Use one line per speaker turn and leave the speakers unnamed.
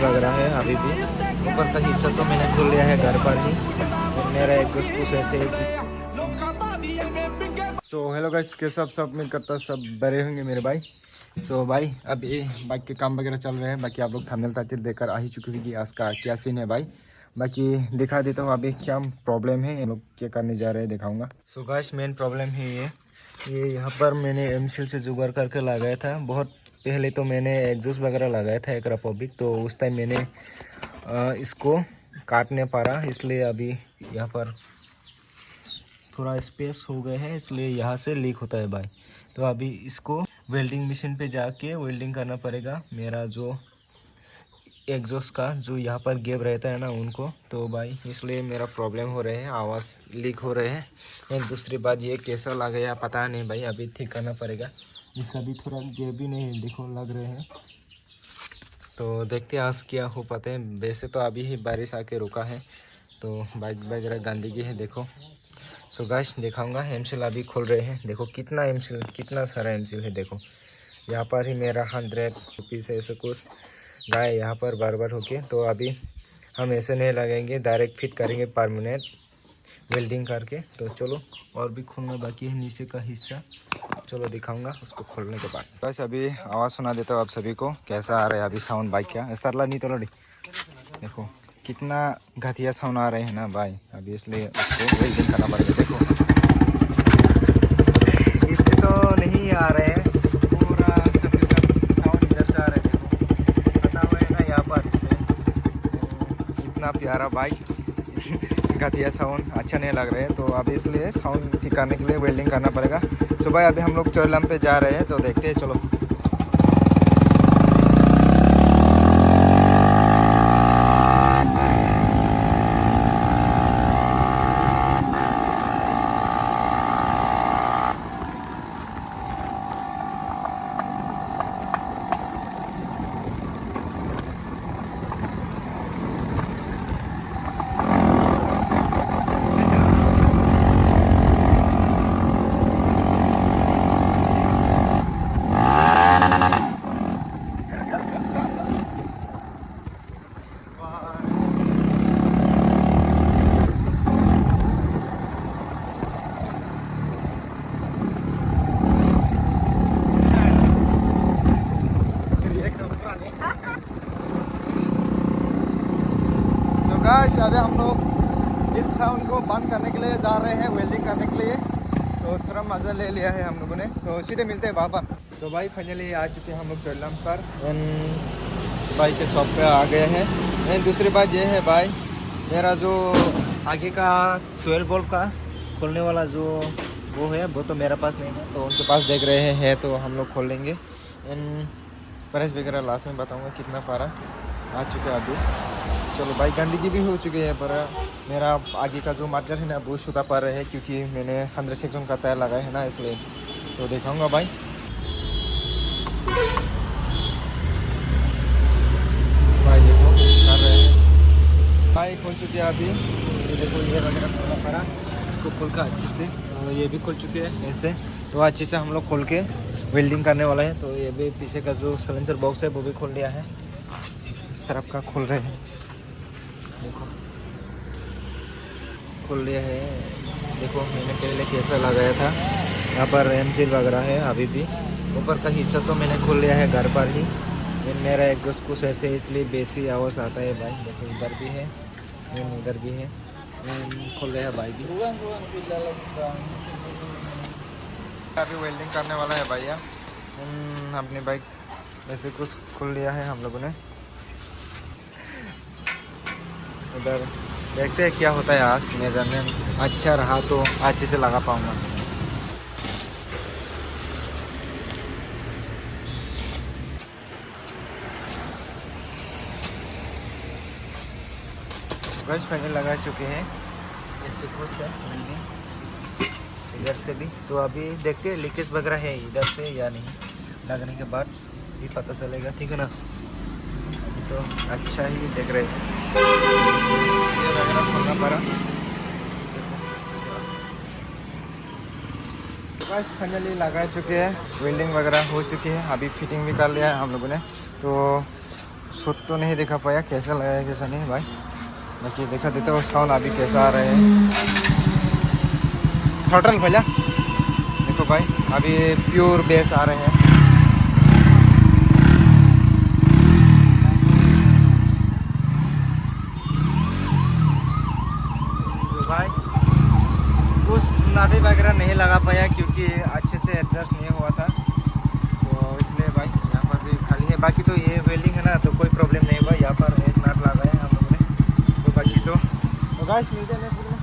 वगैरह है अभी भी। ऊपर का हिस्सा तो मैंने खोल लिया है घर पर ही। और मेरा एक दोस्त कुछ ऐसे सो हेलो गाइस, कैसे आप सब? उम्मीद करता सब बड़े होंगे मेरे भाई। सो भाई अभी बाइक के काम वगैरह चल रहे हैं। बाकी आप लोग थंबनेल टाइटल देखकर आ ही चुके हैं कि आज का क्या सीन है भाई। बाकी दिखा देता हूँ अभी क्या प्रॉब्लम है, ये लोग क्या करने जा रहे हैं दिखाऊंगा। सो गाइस मेन प्रॉब्लम है ये यहाँ पर मैंने एमसील से जुगाड़ करके लगाया था। बहुत पहले तो मैंने एग्जॉस्ट वगैरह लगाया था एक रिपब्लिक, तो उस टाइम मैंने इसको काट नहीं पा रहा, इसलिए अभी यहाँ पर थोड़ा स्पेस हो गए हैं, इसलिए यहाँ से लीक होता है भाई। तो अभी इसको वेल्डिंग मशीन पे जाके वेल्डिंग करना पड़ेगा। मेरा जो एग्जॉस्ट का जो यहाँ पर गैप रहता है ना उनको, तो भाई इसलिए मेरा प्रॉब्लम हो रहे हैं, आवाज़ लीक हो रहे हैं। एक दूसरी बात ये कैसा लग गया पता नहीं भाई, अभी ठीक करना पड़ेगा। इसका भी थोड़ा गैप भी नहीं देखो लग रहे हैं, तो देखते हैं आज क्या हो पाते हैं। वैसे तो अभी ही बारिश आके रुका है, तो बाइक वगैरह गंदगी है देखो। सो गाइस दिखाऊंगा। एमसील अभी खोल रहे हैं, देखो कितना एमसील, कितना सारा एमसील है देखो। यहाँ पर ही मेरा 100 रुपीज़ है ऐसे कुछ गाय यहाँ पर बार होके। तो अभी हम ऐसे नहीं लगाएंगे, डायरेक्ट फिट करेंगे परमानेंट वेल्डिंग करके। तो चलो, और भी खोलना बाकी है नीचे का हिस्सा, चलो दिखाऊंगा उसको खोलने के बाद। बस अभी आवाज़ सुना देता हूँ आप सभी को कैसा आ रहा है अभी साउंड बाइक का। इस्तारला नहीं तो लड़ी देखो कितना घटिया साउंड आ रहे हैं ना भाई अभी, इसलिए उसको वेल्डिंग करना पड़ेगा। देखो इससे तो नहीं आ रहे हैं, पूरा सब साउंड इधर से आ रहे हैं। देखो पता हुआ है ना यहाँ पर, इसलिए इतना प्यारा बाइक घटिया साउंड अच्छा नहीं लग रहा है, तो अभी इसलिए साउंड ठीक करने के लिए वेल्डिंग करना पड़ेगा। सो भाई अभी हम लोग चोलम पे जा रहे हैं, तो देखते हैं चलो। गाइस अभी हम लोग इस साउंड को बंद करने के लिए जा रहे हैं वेल्डिंग करने के लिए, तो थोड़ा मज़ा ले लिया है हम लोगों ने, तो सीधे मिलते हैं वहाँ पर। तो भाई फाइनली आ चुके हैं हम लोग चोलम पर, भाई के शॉप पे आ गए हैं। दूसरी बात ये है भाई, मेरा जो आगे का 12 वोल्ट का खोलने वाला जो वो है वो तो मेरे पास नहीं है, तो उनके पास देख रहे हैं, तो हम लोग खोल लेंगे। प्राइस वगैरह लास्ट में बताऊँगा कितना पारा आ चुका है अभी। चलो भाई गंदगी भी हो चुकी है, पर मेरा आगे का जो मार्कर है ना वो शुदा पा रहे हैं, क्योंकि मैंने 100 सेक्शन का टायर लगाया है ना, इसलिए। तो दिखाऊंगा भाई। भाई देखो कर रहे हैं, भाई खोल चुके हैं अभी। ये देखो ये वगैरह खोला पड़ा, इसको खोल कर अच्छे से, तो ये भी खोल चुके हैं ऐसे। तो अच्छे से हम लोग खोल के वेल्डिंग करने वाला है। तो ये भी पीछे का जो सिलेंडर बॉक्स है वो भी खोल लिया है, इस तरफ का खोल रहे हैं, देखो खोल लिया है। देखो मैंने पहले कैसा लगाया था, यहाँ पर एमसील वगैरह है अभी भी। ऊपर का हिस्सा तो मैंने खोल लिया है घर पर ही। मेरा एग्जॉस्ट कुछ ऐसे इसलिए बेसी आवाज़ आता है भाई। देखो इधर भी है, इधर भी है, खोल रहे हैं भाई भी। अभी वेल्डिंग करने वाला है भैया, अपनी बाइक ऐसे कुछ खोल लिया है हम लोगों ने। उधर देखते हैं क्या होता है, आज मेजरमेंट अच्छा रहा तो अच्छे से लगा पाऊँगा। बस पहले लगा चुके हैं इससे कुछ है इधर से भी। तो अभी देखते हैं लीकेज वगैरह है इधर से या नहीं, लगने के बाद भी पता चलेगा, ठीक है ना। अभी तो अच्छा ही देख रहे हैं, ये वगैरह खोलना पड़ा। बस फाइनली लगा चुके हैं, वेल्डिंग वगैरह हो चुकी है, अभी फिटिंग भी कर लिया है हम लोगों ने। तो शूट तो नहीं देखा पाया, कैसा लगा है कैसा नहीं भाई। बाकी देखा देता हूँ साउंड अभी कैसा आ रहे हैं। थ्रॉटल भैया देखो भाई, अभी प्योर बेस आ रहे हैं। तो भाई कुछ नाटे वगैरह नहीं लगा पाया क्योंकि अच्छे से एडजस्ट नहीं हुआ था, तो इसलिए भाई यहाँ पर भी खाली है। बाकी तो ये वेल्डिंग है ना, तो कोई प्रॉब्लम नहीं हुआ। यहाँ पर एक नाट लगा है हम लोगों ने, तो बाकी तो गाइस मिलते हैं।